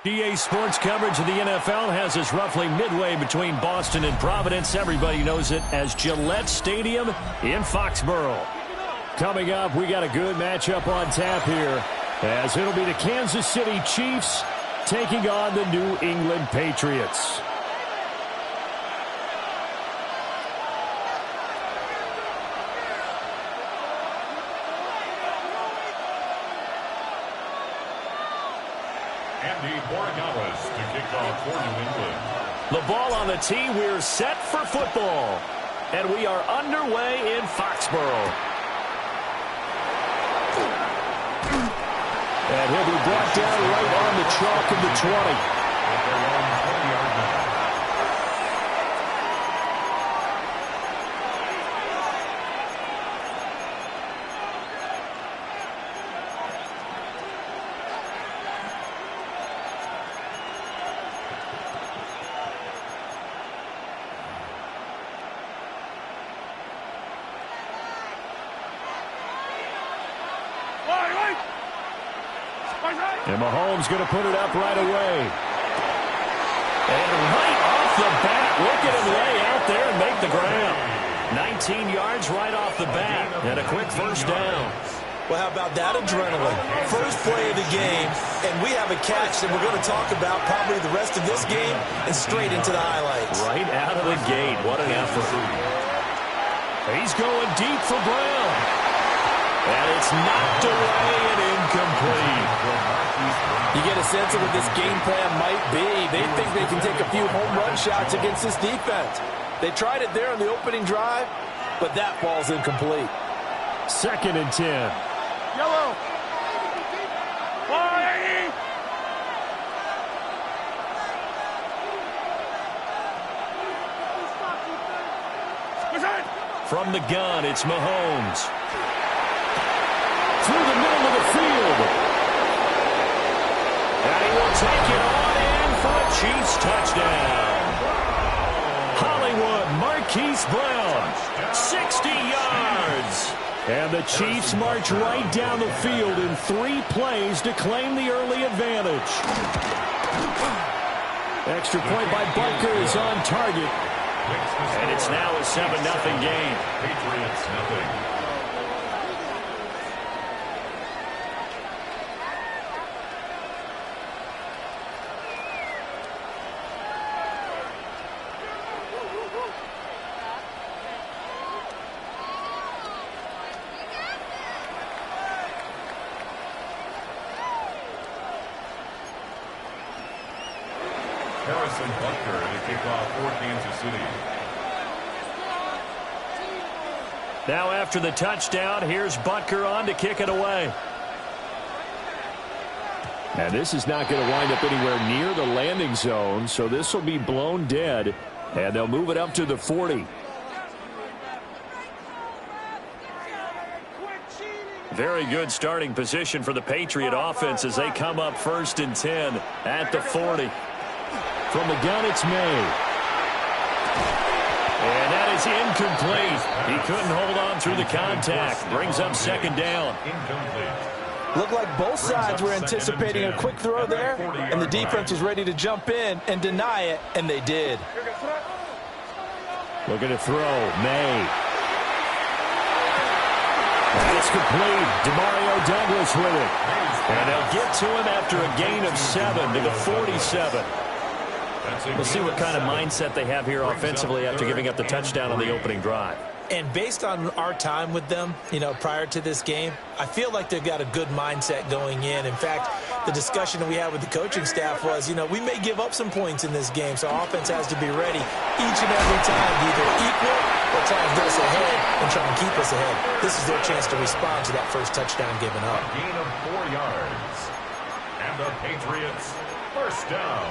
EA Sports coverage of the NFL has us roughly midway between Boston and Providence. Everybody knows it as Gillette Stadium in Foxborough. Coming up, we got a good matchup on tap here, as it'll be the Kansas City Chiefs taking on the New England Patriots. To kick off for New England. The ball on the tee. We're set for football. And we are underway in Foxborough. And he'll be brought down right on the chalk of the 20. At their own 20-yard line. And Mahomes going to put it up right away. And right off the bat, look at him lay out there and make the ground. 19 yards right off the bat, and a quick first down. Well, how about that adrenaline? First play of the game, and we have a catch that we're going to talk about probably the rest of this game and straight into the highlights. Right out of the gate, what an effort. He's going deep for Brown. And it's knocked away and incomplete. You get a sense of what this game plan might be. They think they can take a few home run shots against this defense. They tried it there on the opening drive, but that ball's incomplete. 2nd and 10. Yellow. From the gun, it's Mahomes. Through the middle of the field. And he will take it on in for a Chiefs touchdown. Hollywood Marquise Brown, 60 yards. And the Chiefs march right down the field in 3 plays to claim the early advantage. Extra point by Barker is on target. And it's now a 7-0 game. Patriots nothing. Now after the touchdown, here's Butker on to kick it away. And this is not going to wind up anywhere near the landing zone, so this will be blown dead, and they'll move it up to the 40. Very good starting position for the Patriot offense as they come up 1st and 10 at the 40. From the gun, it's May. And that is incomplete. He couldn't hold on through the contact. Brings up 2nd down. Looked like both sides were anticipating a quick throw there, and the defense was ready to jump in and deny it, and they did. Looking to throw. May. And it's complete. Demario Douglas with it. And they'll get to him after a gain of 7 to the 47. We'll see what kind of mindset they have here offensively after giving up the touchdown on the opening drive. And based on our time with them, prior to this game, I feel like they've got a good mindset going in. In fact, the discussion that we had with the coaching staff was, we may give up some points in this game, so our offense has to be ready each and every time to either equal or try and get us ahead and try and keep us ahead. This is their chance to respond to that first touchdown given up. A gain of 4 yards. And the Patriots First down.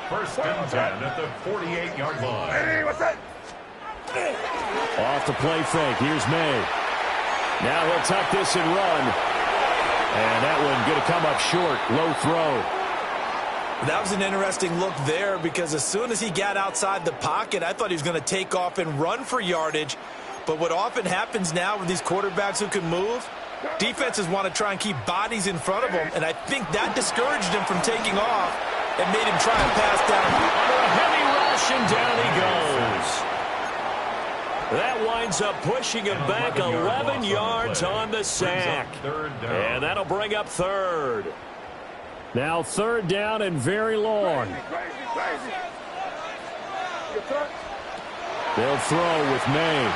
First and 10 at the 48-yard line. Hey, what's that? Off the play fake. Here's May. Now he'll tuck this and run. And that one going to come up short. Low throw. That was an interesting look there because as soon as he got outside the pocket, I thought he was going to take off and run for yardage. But what often happens now with these quarterbacks who can move, defenses want to try and keep bodies in front of them, and I think that discouraged him from taking off and made him try and pass down. Under a heavy rush, and down he goes. That winds up pushing him back 11 yards on the sack. And that'll bring up third. Now third down and very long. They'll throw with May.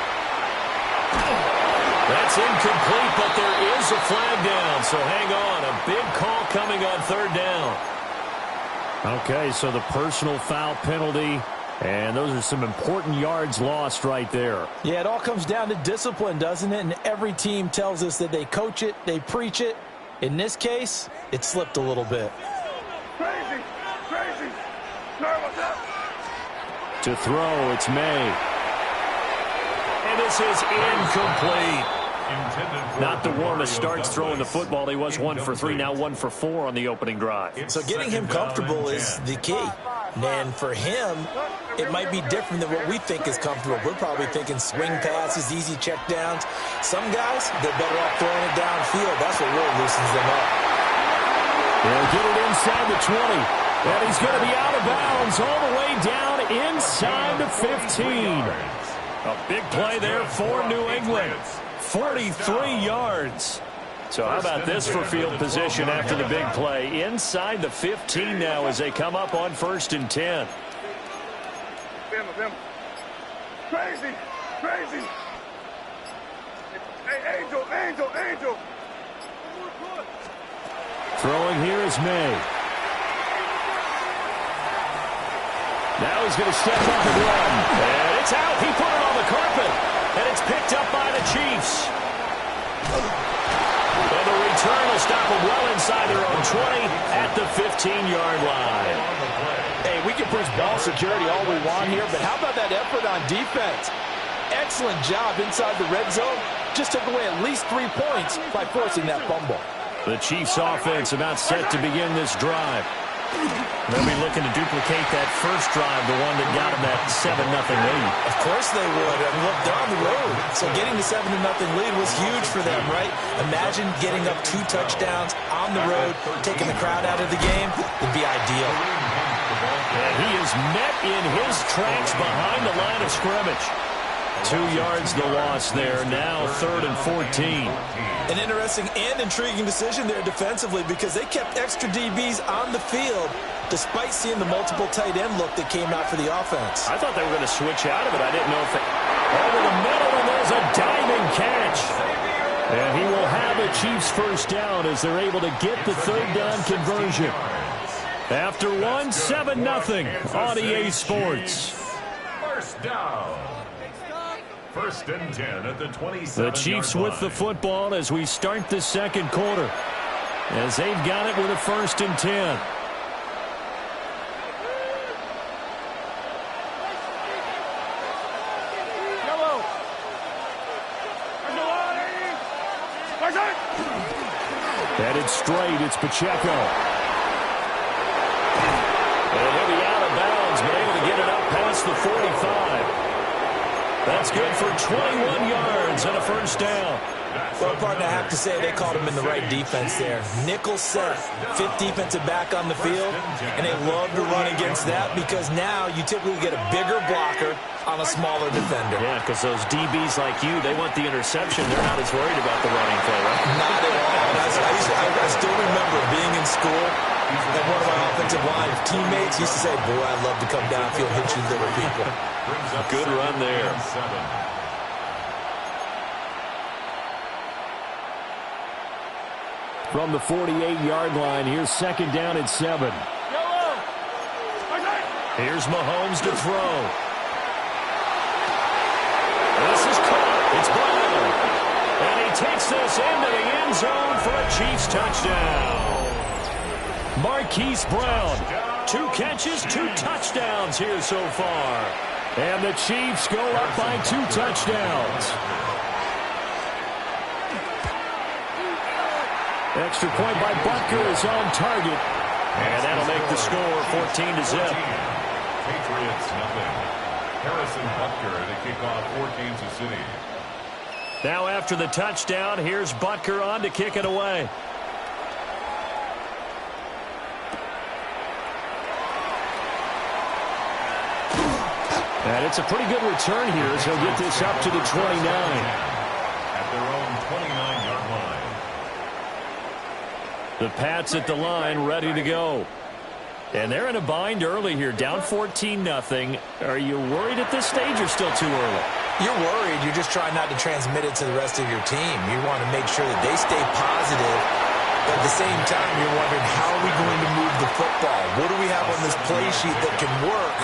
That's incomplete, but there is a flag down, so hang on. A big call coming on third down. Okay, so the personal foul penalty, and those are some important yards lost right there. Yeah, it all comes down to discipline, doesn't it? And every team tells us that they coach it, they preach it. In this case, it slipped a little bit. Crazy. What's up? To throw, it's May. And this is incomplete. Not the warmest starts throwing the football. He was 1 for 3, now 1 for 4 on the opening drive. So getting him comfortable is the key. And for him, it might be different than what we think is comfortable. We're probably thinking swing passes, easy checkdowns. Some guys, they're better off throwing it downfield. That's what really loosens them up. They'll get it inside the 20. And he's going to be out of bounds all the way down inside the 15. A big play there for New England. 43 yards. So how about this for field position after the big play? Inside the 15 now as they come up on 1st and 10. Crazy. Hey, Angel. Throwing here is May. Now he's going to step up and run. And it's out. He put it on the carpet. And it's picked up by the Chiefs. And the return will stop them well inside their own 20 at the 15-yard line. Hey, we can push ball security all we want here, but how about that effort on defense? Excellent job inside the red zone. Just took away at least 3 points by forcing that fumble. The Chiefs offense about set to begin this drive. They'll be looking to duplicate that first drive, the one that got them that 7-0 lead. Of course they would. I mean, look, they're on the road. So getting the 7-0 lead was huge for them, right? Imagine getting up 2 touchdowns on the road, taking the crowd out of the game. Would be ideal. And he is met in his tracks behind the line of scrimmage. 2 yards the loss there. Now 3rd and 14. An interesting and intriguing decision there defensively because they kept extra DBs on the field despite seeing the multiple tight end look that came out for the offense. I thought they were going to switch out of it. I didn't know if they... Over the middle, and there's a diving catch. And he will have a Chiefs first down as they're able to get the 3rd down conversion. After 7-0 on EA Sports. First down. 1st and 10 at the 27-yard The Chiefs line. with the football as we start the second quarter. As they've got it with a 1st and 10. Headed straight, it's Pacheco. And he'll be out of bounds, but able to get it up past the 45. That's good for 21 yards and a first down. Well, partner, I have to say they called him in the right defense there. Nickel set, 5th defensive back on the field, and they love to run against that because now you typically get a bigger blocker on a smaller defender. Yeah, because those DBs like you, they want the interception. They're not as worried about the running play, right? Not at all. I still remember being in school, and one of my offensive line teammates used to say, boy, I'd love to come downfield and hit you little people. Good run there. From the 48-yard line, here's 2nd down and 7. Here's Mahomes to throw. This is caught. It's Brown. And he takes this into the end zone for a Chiefs touchdown. Marquise Brown. 2 catches, 2 touchdowns here so far. And the Chiefs go up by 2 touchdowns. Extra point by Butker is on target. And that'll make the score 14-0. Patriots nothing. Harrison Butker to kick off for Kansas City. Now after the touchdown, here's Butker on to kick it away. And it's a pretty good return here as he'll get this up to the 29. At their own 29-yard line. The Pats at the line ready to go. And they're in a bind early here, down 14-0. Are you worried at this stage or still too early? You're worried. You're just trying not to transmit it to the rest of your team. You want to make sure that they stay positive. But at the same time, you're wondering, how are we going to move the football? What do we have on this play sheet that can work?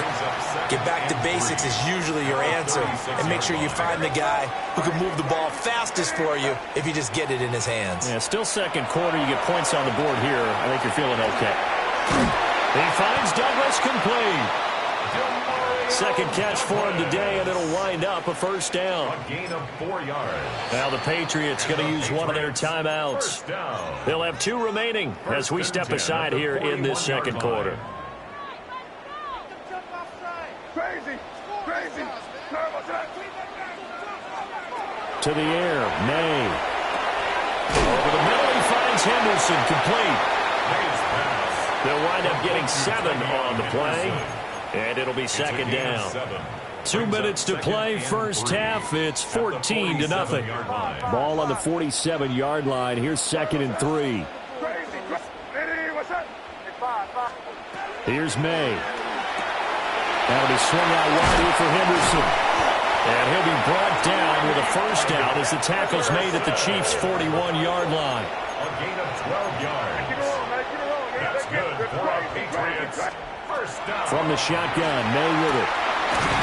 Get back to basics is usually your answer. And make sure you find the guy who can move the ball fastest for you if you just get it in his hands. Yeah, still second quarter. You get points on the board here. I think you're feeling okay. He finds Douglas complete. Second catch for him today, and it'll wind up a first down. A gain of 4 yards. Now the Patriots going to use one of their timeouts. They'll have 2 remaining as we step aside here in this second quarter. Crazy. Crazy. To the air, May. Over the middle, he finds Henderson complete. They'll wind up getting 7 on the play. And it'll be second down. 2 minutes to play, first half. It's 14-0. Ball on the 47-yard line. Here's 2nd and 3. Here's May. That'll be swung out wide here for Henderson. And he'll be brought down with a first down as the tackle's made at the Chiefs' 41-yard line. A gain of 12 yards. That's good for our Patriots. From the shotgun, May with it.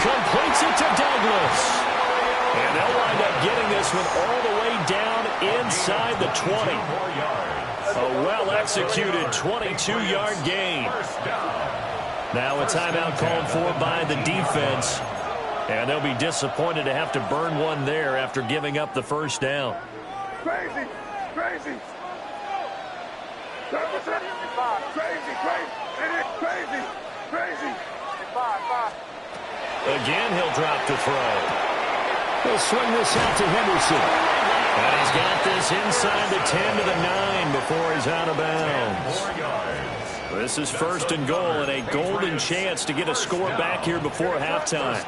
Completes it to Douglas. And they'll wind up getting this one all the way down inside the 20. A well-executed 22-yard gain. Now a timeout called for by the defense. And they'll be disappointed to have to burn one there after giving up the first down. Crazy. Crazy. Crazy. Crazy. Crazy. Again, he'll drop the throw. He'll swing this out to Henderson. And he's got this inside the 10 to the 9 before he's out of bounds. This is 1st and goal and a golden chance to get a score back here before halftime.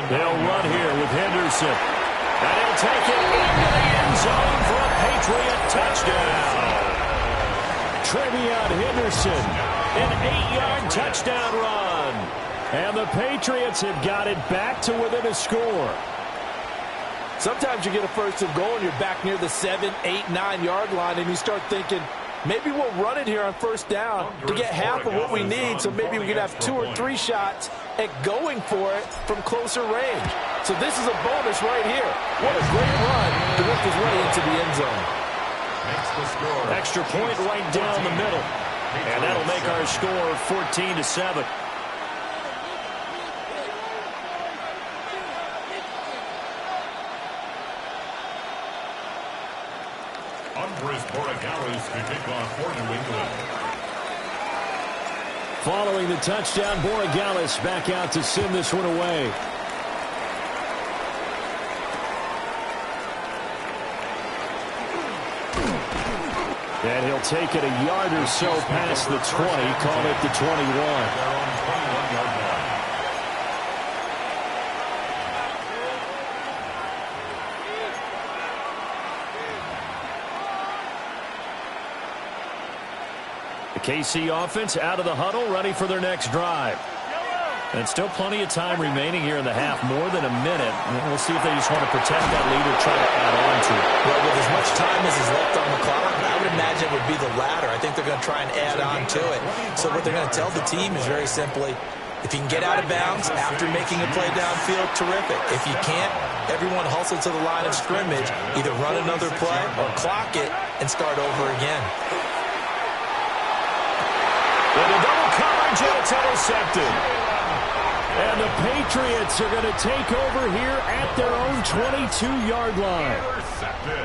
They'll run here with Henderson. And he'll take it into the end zone for a Patriot touchdown. Trevion Henderson, an 8-yard touchdown run. And the Patriots have got it back to within a score. Sometimes you get a 1st and goal and you're back near the 7, 8, 9-yard line and you start thinking, maybe we'll run it here on 1st down to get half of what we need, so maybe we can have 2 or 3 shots at going for it from closer range. So this is a bonus right here. What a great run to work his way into the end zone. Extra point right down the middle. And that'll make our score 14-7. Following the touchdown, Borregales back out to send this one away. And he'll take it a yard or so past the 20, call it the 21. The KC offense out of the huddle, ready for their next drive. And still plenty of time remaining here in the half, more than a minute. We'll see if they just want to protect that lead or try to add on to it. Well, with as much time as is left on the clock, I would imagine it would be the latter. I think they're going to try and add on to it. So what they're going to tell the team is very simply, if you can get out of bounds after making a play downfield, terrific. If you can't, everyone hustle to the line of scrimmage, either run another play or clock it and start over again. Into double coverage, and it's intercepted. And the Patriots are going to take over here at their own 22-yard line.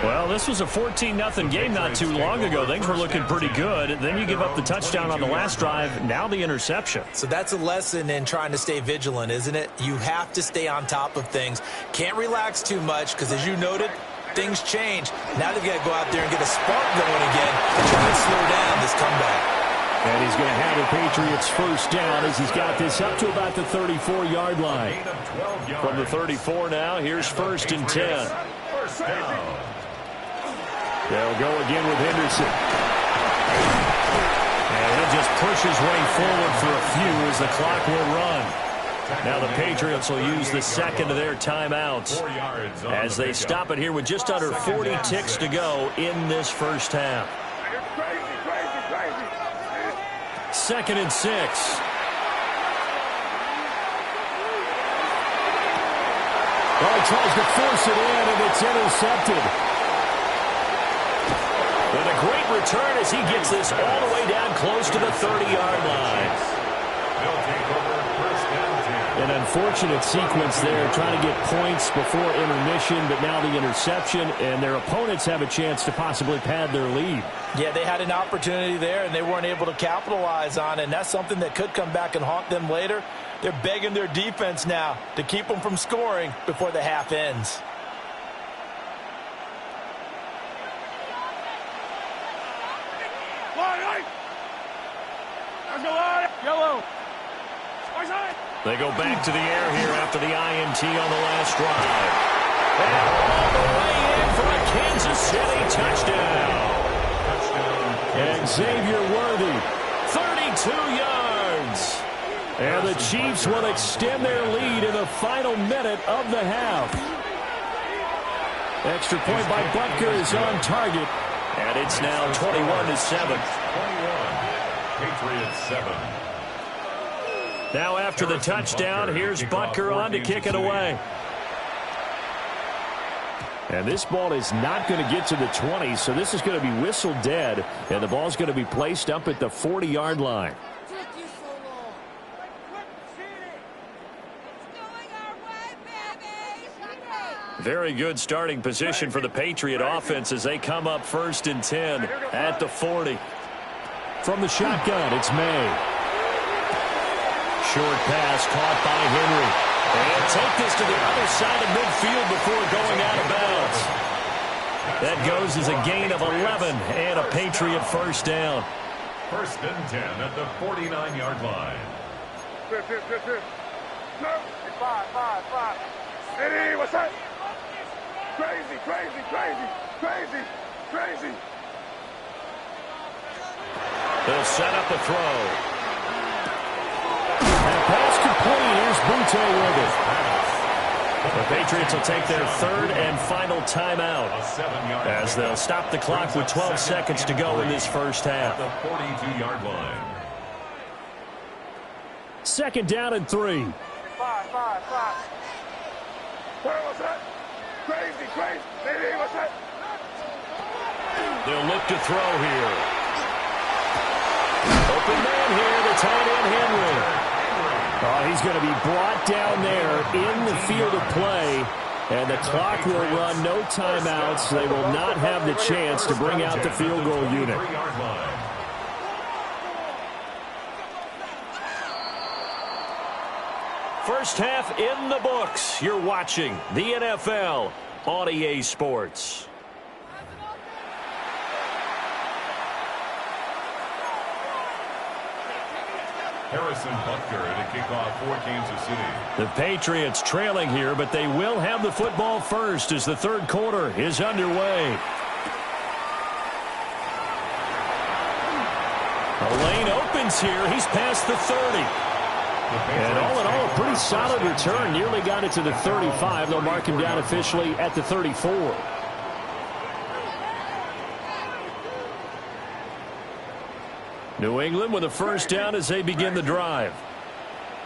Well, this was a 14-0 game not too long ago. Things were looking pretty good. Then you give up the touchdown on the last drive. Now the interception. So that's a lesson in trying to stay vigilant, isn't it? You have to stay on top of things. Can't relax too much because, as you noted, things change. Now they've got to go out there and get a spark going again and try and slow down this comeback. And he's going to have the Patriots first down as he's got this up to about the 34-yard line. From the 34 now, here's 1st and 10. They'll go again with Henderson. And he'll just push his way forward for a few as the clock will run. Now the Patriots will use the second of their timeouts as they stop it here with just under 40 ticks to go in this first half. 2nd and 6. Well, he tries to force it in, and it's intercepted. And a great return as he gets this all the way down close to the 30-yard line. They'll take over 1st and 10. An unfortunate sequence there, trying to get points before intermission, but now the interception, and their opponents have a chance to possibly pad their lead. Yeah, they had an opportunity there, and they weren't able to capitalize on it, and that's something that could come back and haunt them later. They're begging their defense now to keep them from scoring before the half ends. Yellow. They go back to the air here after the INT on the last drive. And all the way in for a Kansas City touchdown. And Xavier Worthy, 32 yards. And the Chiefs will extend their lead in the final minute of the half. Extra point by Butker is on target. And it's now 21-7. 21. Patriots 7. Now after the touchdown, here's Butker on to kick it away. And this ball is not going to get to the 20, so this is going to be whistled dead, and the ball's going to be placed up at the 40-yard line. Very good starting position for the Patriot offense as they come up 1st and 10 at the 40. From the shotgun, it's May. Short pass caught by Henry. And take this to the other side of midfield before going out of bounds. That goes as a gain of 11 and a Patriot first down. 1st and 10 at the 49-yard line. Five. Eddie, what's that? Crazy. They'll set up the throw. And pass complete. Here's Butte with it. The Patriots will take their 3rd and final timeout as they'll stop the clock with 12 seconds to go in this first half. The 42-yard line. 2nd down and 3. Five. What's that? Crazy. Eddie, what's that? They'll look to throw here. Open man here, the tight end Henry. Oh, he's going to be brought down there in the field of play, and the clock will run, no timeouts. They will not have the chance to bring out the field goal unit. First half in the books. You're watching the NFL on EA Sports. Harrison Butker to kick off for Kansas City. The Patriots trailing here, but they will have the football first as the 3rd quarter is underway. A lane opens here. He's past the 30. And all in all, a pretty solid return. Nearly got it to the 35. They'll mark him down officially at the 34. New England with a first down as they begin the drive.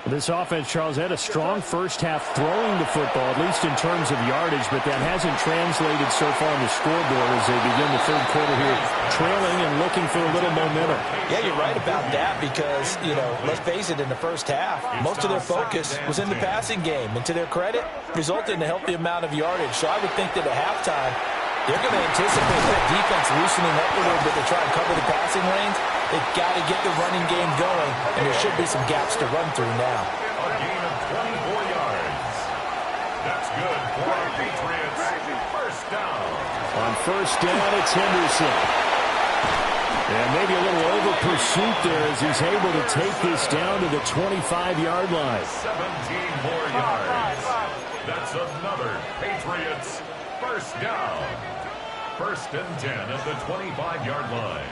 This offense, Charles, had a strong first half throwing the football, at least in terms of yardage, but that hasn't translated so far on the scoreboard as they begin the third quarter here, trailing and looking for a little momentum. Yeah, you're right about that because, let's face it, in the first half, most of their focus was in the passing game. And to their credit, resulted in a healthy amount of yardage. So I would think that at halftime, they're going to anticipate that defense loosening up a little bit to try and cover the passing lanes. They've got to get the running game going, and there should be some gaps to run through now. A gain of 24 yards. That's good for the Patriots. First down. On first down, it's Henderson. And maybe a little over pursuit there as he's able to take this down to the 25-yard line. 17 more yards. That's another Patriots first down. First and 10 at the 25-yard line.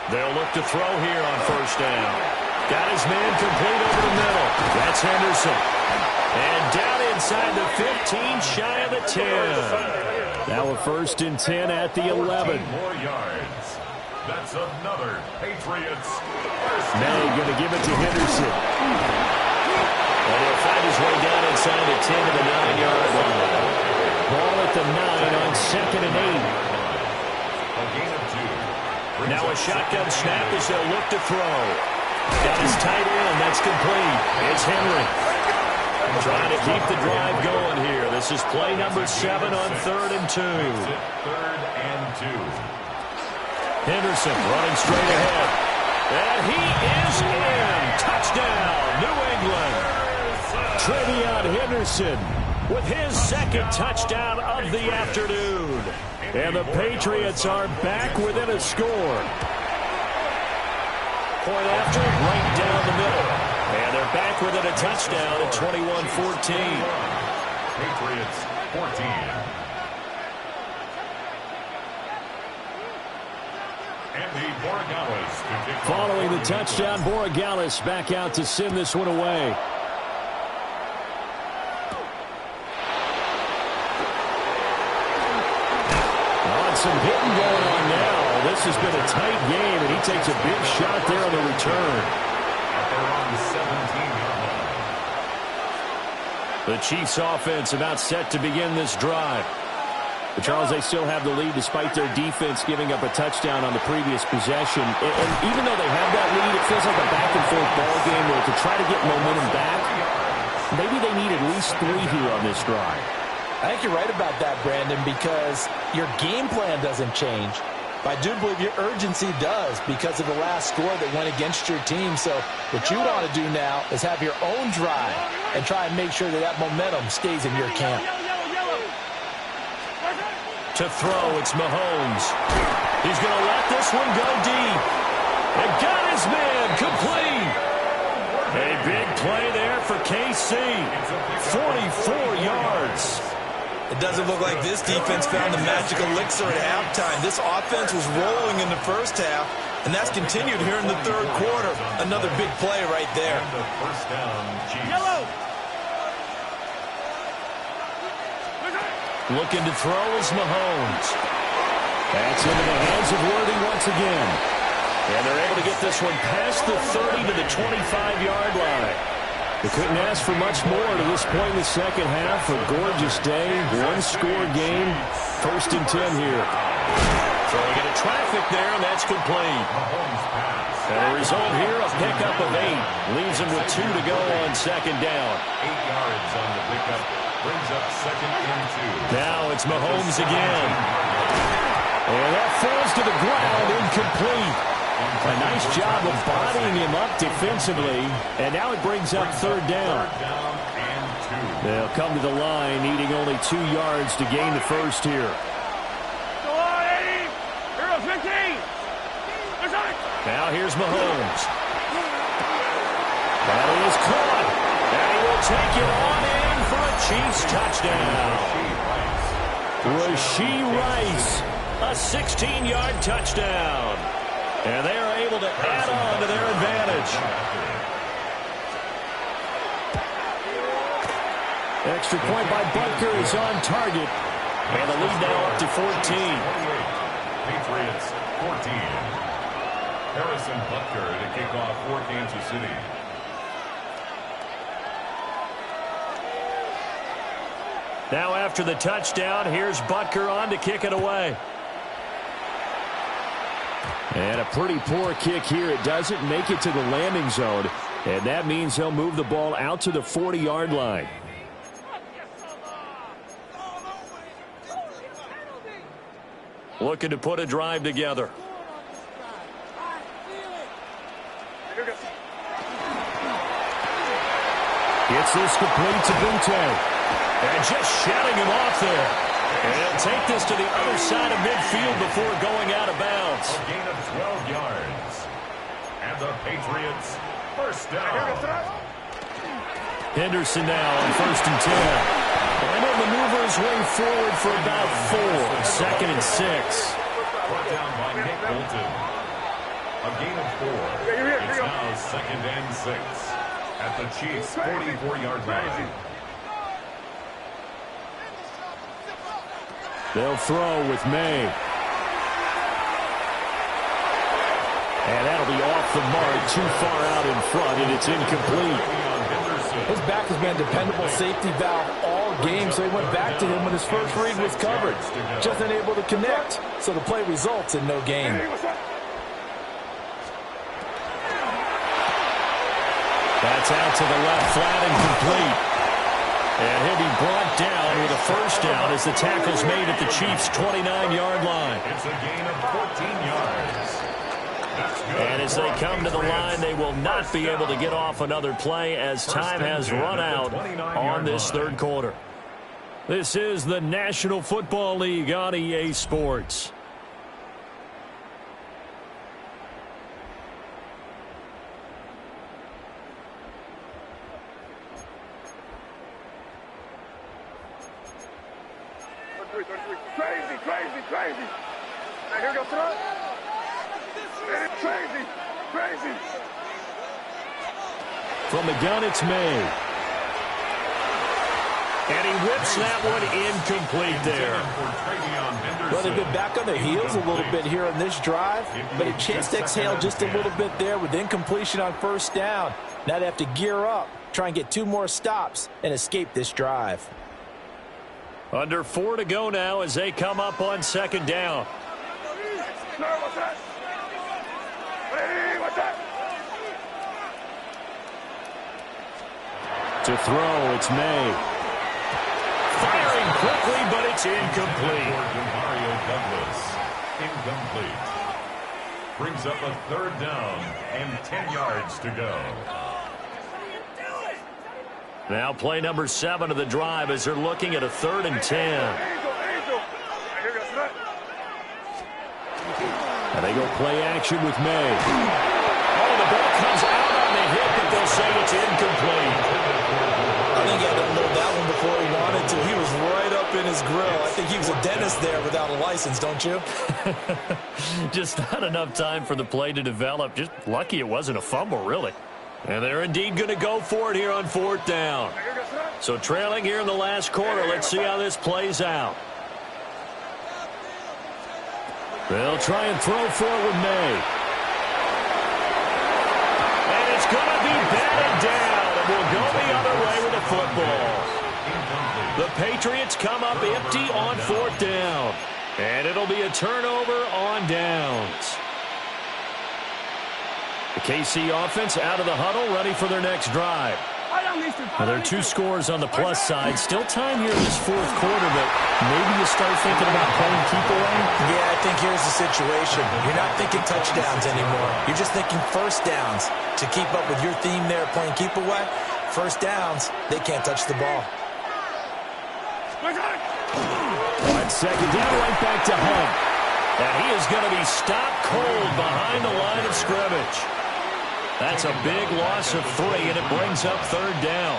They'll look to throw here on first down. Got his man complete over the middle. That's Henderson. And down inside the 15, shy of the 10. Now a first and 10 at the 11. 14 more yards. That's another Patriots first down. May going to give it to Henderson. And he'll find his way down inside the 10 to the 9-yard line. Ball at the 9 on second and 8. A gain of 2. Now a shotgun snap as they'll look to throw. Got his tight end. That's complete. It's Henry. Trying to keep the drive going here. This is play number 7 on 3rd and 2. 3rd and 2. Henderson running straight ahead. And he is in. Touchdown, New England. Trevion Henderson with his second touchdown of the afternoon. And the Patriots are back within a score. Point after, right down the middle. And they're back within a touchdown at 21-14. Patriots 14. Andy Borregales to kick off. Following the touchdown, Borregales back out to send this one away. Some hitting going on now. This has been a tight game, and he takes a big shot there on the return. They're on the 17-yard line. The Chiefs offense about set to begin this drive. But Charles, they still have the lead despite their defense giving up a touchdown on the previous possession. And even though they have that lead, it feels like a back-and-forth ball game where to try to get momentum back, maybe they need at least 3 here on this drive. I think you're right about that, Brandon, because your game plan doesn't change. But I do believe your urgency does because of the last score that went against your team. So what you want to do now is have your own drive and try and make sure that that momentum stays in your camp. To throw, it's Mahomes. He's going to let this one go deep. And got his man complete. A big play there for KC. 44 yards. It doesn't look like this defense found the magic elixir at halftime. This offense was rolling in the first half, and that's continued here in the third quarter. Another big play right there. And the first down, Chiefs. Looking to throw is Mahomes. That's into the hands of Worthy once again. And they're able to get this one past the 30 to the 25-yard line. They couldn't ask for much more to this point in the second half. A gorgeous day, one-score game. First and 10 here. Throwing into traffic there, and that's complete. And the result here, a pickup of 8. Leaves him with 2 to go on second down. 8 yards on the pickup. Brings up second and 2. Now it's Mahomes again. And that falls to the ground, incomplete. A nice job of bodying him up defensively. And now it brings up third down. Third down and 2. They'll come to the line, needing only 2 yards to gain the first here. Now here's Mahomes. That is caught. And he will take it on in for a Chiefs touchdown. Rashee Rice, a 16-yard touchdown. And they are able to add on to their advantage. Extra point by Butker is on target. And the lead now up to 14. Patriots 14. Harrison Butker to kick off for Kansas City. Now after the touchdown, here's Butker on to kick it away. And a pretty poor kick here. It doesn't make it to the landing zone. And that means he'll move the ball out to the 40-yard line. Looking to put a drive together. Gets this complete to Butte. And just shutting him off there. And he'll take this to the other side of midfield before going out of bounds. A gain of 12 yards. And the Patriots first down. Henderson now on 1st and 10. And he'll maneuver his way forward for about 4. 2nd and 6. Brought down by Nick Bolton. A gain of 4. It's now 2nd and 6. At the Chiefs' 44-yard line. They'll throw with May. And that'll be off the mark, too far out in front, and it's incomplete. His back has been a dependable safety valve all game, so he went back to him when his first read was covered. Just unable to connect, so the play results in no gain. That's out to the left, flat and complete. And he'll be brought down with a first down as the tackle's made at the Chiefs' 29-yard line. It's a gain of 14 yards. And as they come to the line, they will not be able to get off another play as time has run out on this third quarter. This is the National Football League on EA Sports. Crazy. Now here goes throw. Crazy. From the gun, it's May. And he whips that one incomplete there. Well, they've been back on their heels a little bit here on this drive, but a chance to exhale just a little bit there with incompletion on first down. Now they have to gear up, try and get 2 more stops, and escape this drive. Under 4 to go now as they come up on 2nd down. To throw, it's May. Firing quickly, but it's incomplete. Mario Douglas, incomplete. Brings up a 3rd down and 10 yards to go. Now play number 7 of the drive as they're looking at a 3rd and 10. And they go play action with May. Oh, the ball comes out on the hit, but they'll say it's incomplete. I think he had to unload that one before he wanted to. He was right up in his grill. I think he was a dentist there without a license, don't you? Just not enough time for the play to develop. Just lucky it wasn't a fumble, really. And they're indeed going to go for it here on 4th down. So trailing here in the last quarter. Let's see how this plays out. They'll try and throw for it with May. And it's going to be batted down. And we'll go the other way with the football. The Patriots come up empty on 4th down. And it'll be a turnover on downs. The KC offense out of the huddle, ready for their next drive. Now, there are 2 scores on the plus side. Still time here in this 4th quarter, but maybe you start thinking about playing keep away? Yeah, I think here's the situation. You're not thinking touchdowns anymore. You're just thinking first downs. To keep up with your theme there, playing keep away, first downs, they can't touch the ball. On 2nd down, right back to Hunt. And he is going to be stopped cold behind the line of scrimmage. That's a big loss of 3, and it brings up 3rd down.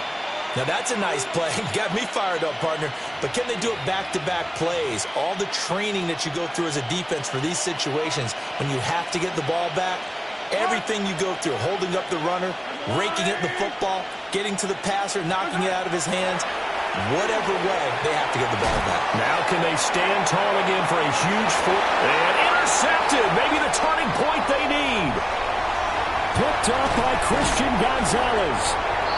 Now, that's a nice play. Got me fired up, partner. But can they do it back-to-back plays? All the training that you go through as a defense for these situations, when you have to get the ball back, everything you go through, holding up the runner, raking at the football, getting to the passer, knocking it out of his hands, whatever way, they have to get the ball back. Now can they stand tall again for a huge and intercepted. Maybe the turning point they need. Picked up by Christian Gonzalez.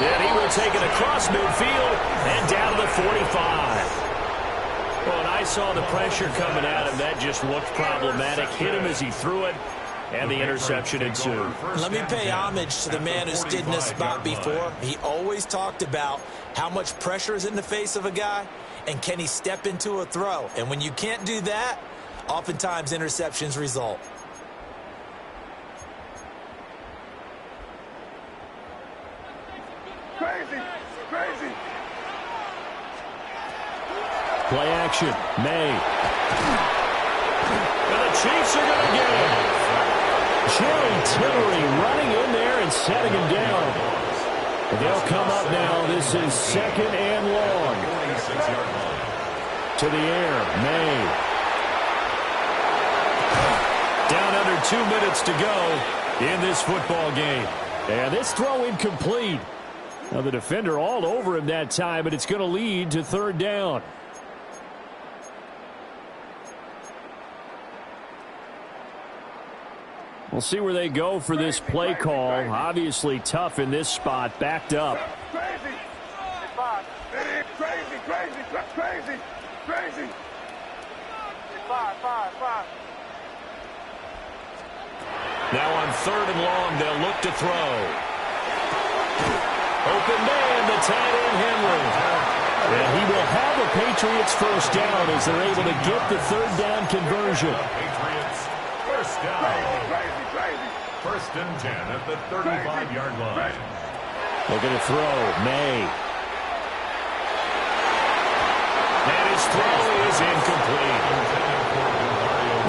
And he will take it across midfield and down to the 45. Well, when I saw the pressure coming at him, that just looked problematic. Hit him as he threw it, and the interception ensued. Let me pay homage to the man who stood in this spot before. He always talked about how much pressure is in the face of a guy, and can he step into a throw. And when you can't do that, oftentimes interceptions result. Crazy, crazy. Play action, May. And the Chiefs are going to get him. Jerry Tillery running in there and setting him down. They'll come up now. This is 2nd and long. To the air, May. Down under 2 minutes to go in this football game. And this throw incomplete. Now the defender all over him that time, but it's going to lead to 3rd down. We'll see where they go for this play call. Obviously tough in this spot, backed up. Crazy. Crazy, crazy, crazy, crazy. 5. Now on 3rd and long, they'll look to throw. Open man, the tight end Henry. And he will have a Patriots first down as they're able to get the 3rd down conversion. Patriots first down. First and 10 at the 35-yard line. Looking to throw, May. And his throw is incomplete.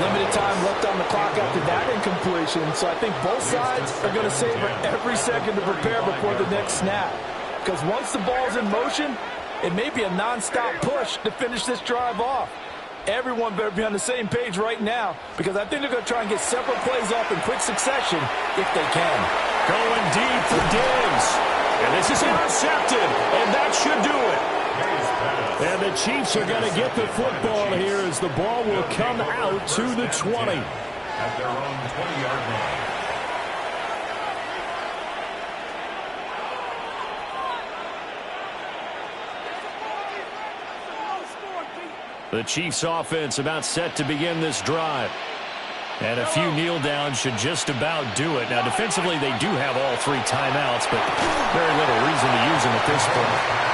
Limited time left on the clock after that incompletion, so I think both sides are going to savor every second to prepare before the next snap. Because once the ball's in motion, it may be a nonstop push to finish this drive off. Everyone better be on the same page right now, because I think they're going to try and get several plays off in quick succession if they can. Going deep for Diggs. And this is intercepted, and that should do it. And the Chiefs are going to get the football here as the ball will come out to the 20. At their own 20-yard line. The Chiefs offense about set to begin this drive. And a few kneel downs should just about do it. Now defensively they do have all 3 timeouts, but very little reason to use them at this point.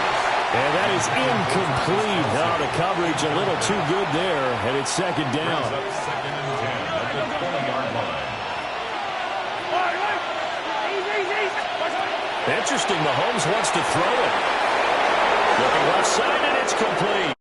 And that is incomplete. Oh, the coverage a little too good there, and it's 2nd down. Second and 10 at the 20-yard line. Interesting, Mahomes wants to throw it. Looking left side, and it's complete.